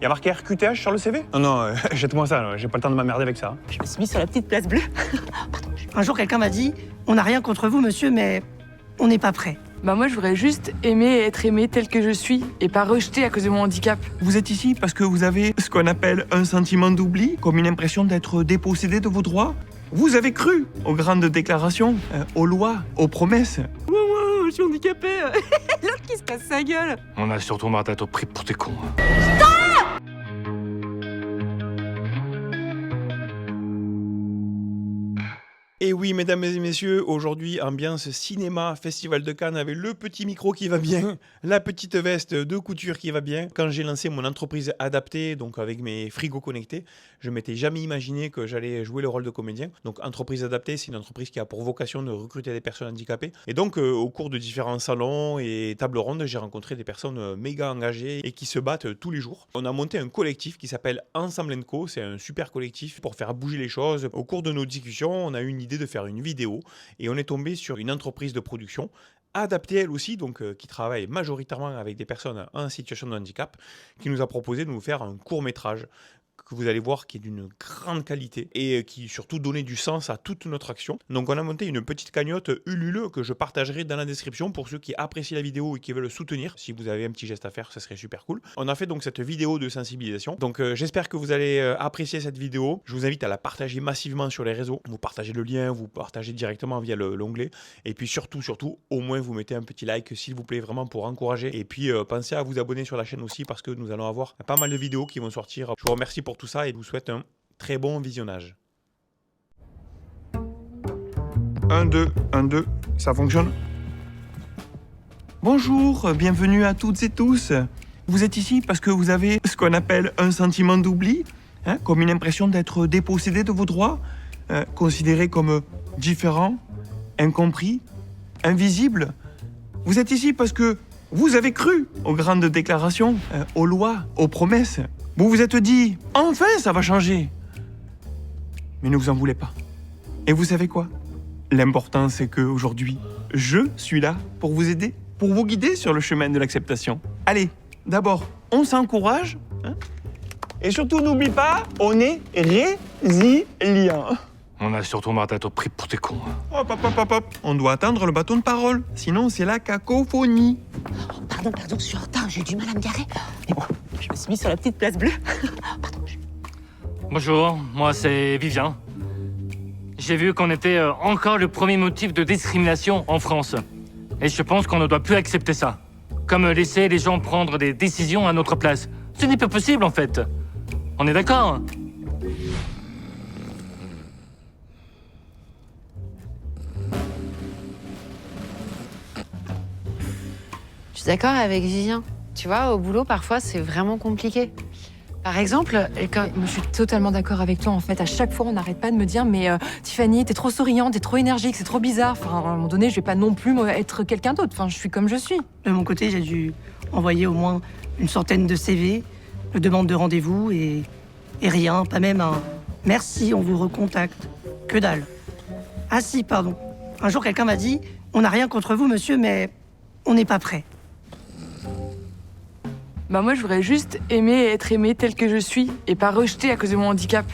Y a marqué RQTH sur le CV? Non, non, jette-moi ça, j'ai pas le temps de m'emmerder avec ça. Je me suis mis sur la petite place bleue. Pardon. Un jour, quelqu'un m'a dit « On n'a rien contre vous, monsieur, mais on n'est pas prêt. Bah moi, je voudrais juste aimer et être aimé tel que je suis et pas rejeté à cause de mon handicap. Vous êtes ici parce que vous avez ce qu'on appelle un sentiment d'oubli, comme une impression d'être dépossédé de vos droits. Vous avez cru aux grandes déclarations, aux lois, aux promesses. Je suis handicapé. L'autre qui se casse sa gueule. On a surtout marre d'être pris pour des cons. Et oui, mesdames et messieurs, aujourd'hui, ambiance cinéma, Festival de Cannes, avec le petit micro qui va bien, la petite veste de couture qui va bien. Quand j'ai lancé mon entreprise adaptée, donc avec mes frigos connectés, je m'étais jamais imaginé que j'allais jouer le rôle de comédien. Donc entreprise adaptée, c'est une entreprise qui a pour vocation de recruter des personnes handicapées. Et donc au cours de différents salons et tables rondes, j'ai rencontré des personnes méga engagées et qui se battent tous les jours. On a monté un collectif qui s'appelle Ensemble & Co. C'est un super collectif pour faire bouger les choses. Au cours de nos discussions, on a eu une idée de faire une vidéo et on est tombé sur une entreprise de production adaptée elle aussi, donc qui travaille majoritairement avec des personnes en situation de handicap, qui nous a proposé de nous faire un court-métrage que vous allez voir qui est d'une grande qualité et qui surtout donnait du sens à toute notre action. Donc on a monté une petite cagnotte Ulule que je partagerai dans la description pour ceux qui apprécient la vidéo et qui veulent le soutenir. Si vous avez un petit geste à faire, ça serait super cool. On a fait donc cette vidéo de sensibilisation. Donc j'espère que vous allez apprécier cette vidéo. Je vous invite à la partager massivement sur les réseaux. Vous partagez le lien, vous partagez directement via l'onglet. Et puis surtout, au moins vous mettez un petit like s'il vous plaît, vraiment pour encourager. Et puis pensez à vous abonner sur la chaîne aussi parce que nous allons avoir pas mal de vidéos qui vont sortir. Je vous remercie pour tout ça et je vous souhaite un très bon visionnage. 1, 2, 1, 2, ça fonctionne? Bonjour, bienvenue à toutes et tous. Vous êtes ici parce que vous avez ce qu'on appelle un sentiment d'oubli, comme une impression d'être dépossédé de vos droits, considéré comme différent, incompris, invisible. Vous êtes ici parce que vous avez cru aux grandes déclarations, aux lois, aux promesses. Vous vous êtes dit, enfin ça va changer. Mais ne vous en voulez pas. Et vous savez quoi? L'important c'est qu'aujourd'hui, je suis là pour vous aider, pour vous guider sur le chemin de l'acceptation. Allez, d'abord, on s'encourage. Et surtout, n'oublie pas, on est résilient. On a surtout marre d'être pris pour des cons. Hop, hop, hop, hop, hop. On doit attendre le bâton de parole. Sinon, c'est la cacophonie. Oh, pardon, je suis en retard, j'ai du mal à me garer. Mais bon, je me suis mis sur la petite place bleue. Pardon. Bonjour, moi c'est Vivien. J'ai vu qu'on était encore le premier motif de discrimination en France. Et je pense qu'on ne doit plus accepter ça. Comme laisser les gens prendre des décisions à notre place. Ce n'est pas possible en fait. On est d'accord? Je suis d'accord avec Vivien. Tu vois, au boulot, parfois, c'est vraiment compliqué. Par exemple, quand... Je suis totalement d'accord avec toi, en fait. À chaque fois, on n'arrête pas de me dire « Mais Tiffany, t'es trop souriante, t'es trop énergique, c'est trop bizarre. » Enfin, à un moment donné, je vais pas non plus être quelqu'un d'autre. Enfin, je suis comme je suis. De mon côté, j'ai dû envoyer au moins une centaine de CV, de demandes de rendez-vous et rien, pas même un « Merci, on vous recontacte ». Que dalle. Ah si, pardon. Un jour, quelqu'un m'a dit « On n'a rien contre vous, monsieur, mais on n'est pas prêt. » Bah moi, je voudrais juste aimer et être aimé tel que je suis et pas rejeté à cause de mon handicap.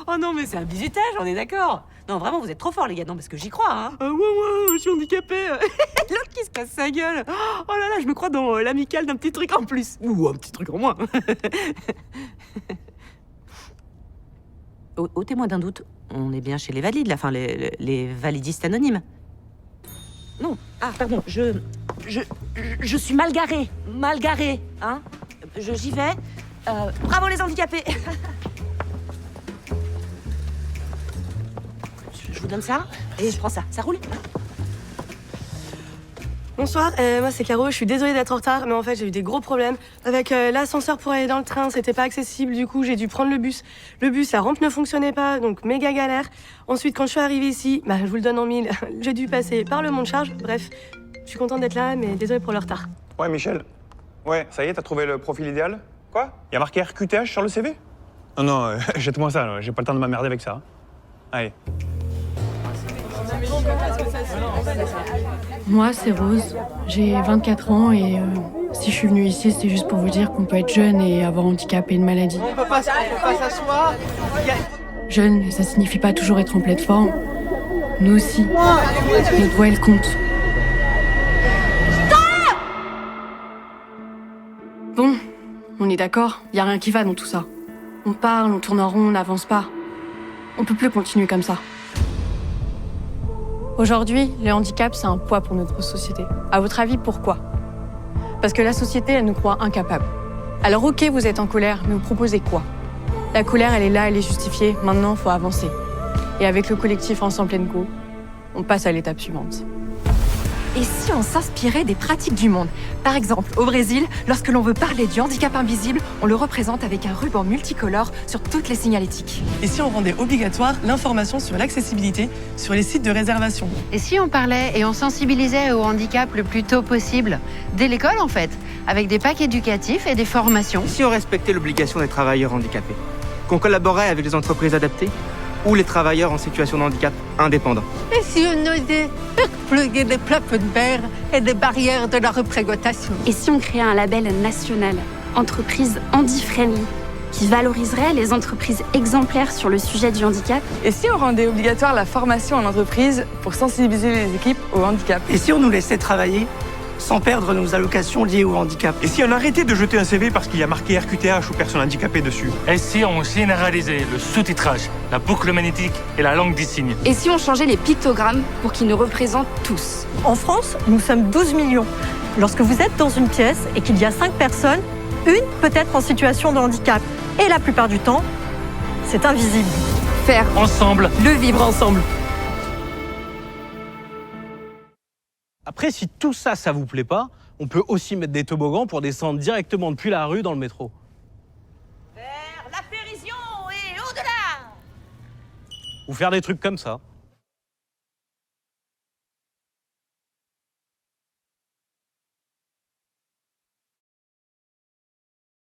Oh non, mais c'est un bisutage, on est d'accord. Non, vraiment, vous êtes trop forts, les gars. Non, parce que j'y crois, hein. Ouais, je suis handicapé. L'autre qui se casse sa gueule. Oh là là, je me crois dans l'amicale d'un petit truc en plus. Ou un petit truc en moins. Au témoin d'un doute, on est bien chez les valides, là. Enfin, les validistes anonymes. Non, ah, pardon, je suis mal garée, hein. J'y vais. Bravo les handicapés. Je vous donne ça et je prends ça. Ça roule? Bonsoir, moi c'est Caro, je suis désolée d'être en retard, mais en fait j'ai eu des gros problèmes. Avec l'ascenseur pour aller dans le train, c'était pas accessible, du coup j'ai dû prendre le bus. Le bus, la rampe ne fonctionnait pas, donc méga galère. Ensuite, quand je suis arrivée ici, je vous le donne en mille, j'ai dû passer par le mont de charge. Bref, je suis contente d'être là, mais désolée pour le retard. Ouais, Michel. Ouais, ça y est, t'as trouvé le profil idéal? Quoi? Y a marqué RQTH sur le CV? Non, non, jette-moi ça, j'ai pas le temps de m'emmerder avec ça. Allez. Moi, c'est Rose. J'ai 24 ans et si je suis venue ici, c'est juste pour vous dire qu'on peut être jeune et avoir handicap et une maladie. On peut pas s'asseoir. Jeune, ça signifie pas toujours être en pleine forme. Nous aussi. Notre voix, elle compte. Bon, on est d'accord, y a rien qui va dans tout ça. On parle, on tourne en rond, on n'avance pas. On peut plus continuer comme ça. Aujourd'hui, le handicap, c'est un poids pour notre société. À votre avis, pourquoi? Parce que la société, elle nous croit incapables. Alors ok, vous êtes en colère, mais vous proposez quoi? La colère, elle est là, elle est justifiée. Maintenant, faut avancer. Et avec le collectif Ensemble Go, on passe à l'étape suivante. Et si on s'inspirait des pratiques du monde? Par exemple, au Brésil, lorsque l'on veut parler du handicap invisible, on le représente avec un ruban multicolore sur toutes les signalétiques. Et si on rendait obligatoire l'information sur l'accessibilité sur les sites de réservation? Et si on parlait et on sensibilisait au handicap le plus tôt possible, dès l'école en fait, avec des packs éducatifs et des formations? Si on respectait l'obligation des travailleurs handicapés, qu'on collaborait avec les entreprises adaptées ou les travailleurs en situation de handicap indépendants. Et si on osait exploser des plafonds de verre et des barrières de la représentation? Et si on créait un label national, entreprise handi-friendly, qui valoriserait les entreprises exemplaires sur le sujet du handicap? Et si on rendait obligatoire la formation en entreprise pour sensibiliser les équipes au handicap? Et si on nous laissait travailler sans perdre nos allocations liées au handicap? Et si on arrêtait de jeter un CV parce qu'il y a marqué RQTH ou personne handicapée dessus? Et si on généralisait le sous-titrage, la boucle magnétique et la langue des signes? Et si on changeait les pictogrammes pour qu'ils nous représentent tous? En France, nous sommes 12 millions. Lorsque vous êtes dans une pièce et qu'il y a 5 personnes, une peut être en situation de handicap. Et la plupart du temps, c'est invisible. Faire ensemble, le vivre ensemble. Après, si tout ça, ça vous plaît pas, on peut aussi mettre des toboggans pour descendre directement depuis la rue dans le métro. Vers la pérision et au-delà! Ou faire des trucs comme ça.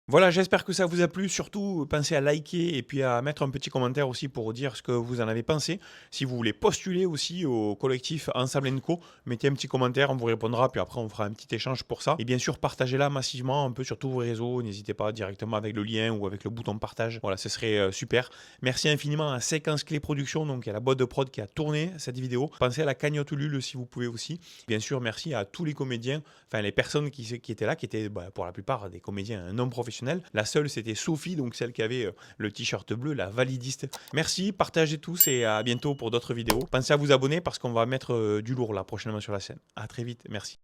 Voilà, j'espère que ça vous a plu. Surtout, pensez à liker et puis à mettre un petit commentaire aussi pour dire ce que vous en avez pensé. Si vous voulez postuler aussi au collectif Ensemble Co, mettez un petit commentaire, on vous répondra, puis après on fera un petit échange pour ça. Et bien sûr, partagez-la massivement un peu sur tous vos réseaux. N'hésitez pas directement avec le lien ou avec le bouton partage. Voilà, ce serait super. Merci infiniment à Séquence Clé Production, donc à la boîte de prod qui a tourné cette vidéo. Pensez à la cagnotte Ulule si vous pouvez aussi. Bien sûr, merci à tous les comédiens, enfin les personnes qui étaient là, qui étaient pour la plupart des comédiens non professionnels. La seule, c'était Sophie, donc celle qui avait le t-shirt bleu, la validiste. Merci, partagez tous et à bientôt pour d'autres vidéos. Pensez à vous abonner parce qu'on va mettre du lourd là prochainement sur la chaîne. À très vite, merci.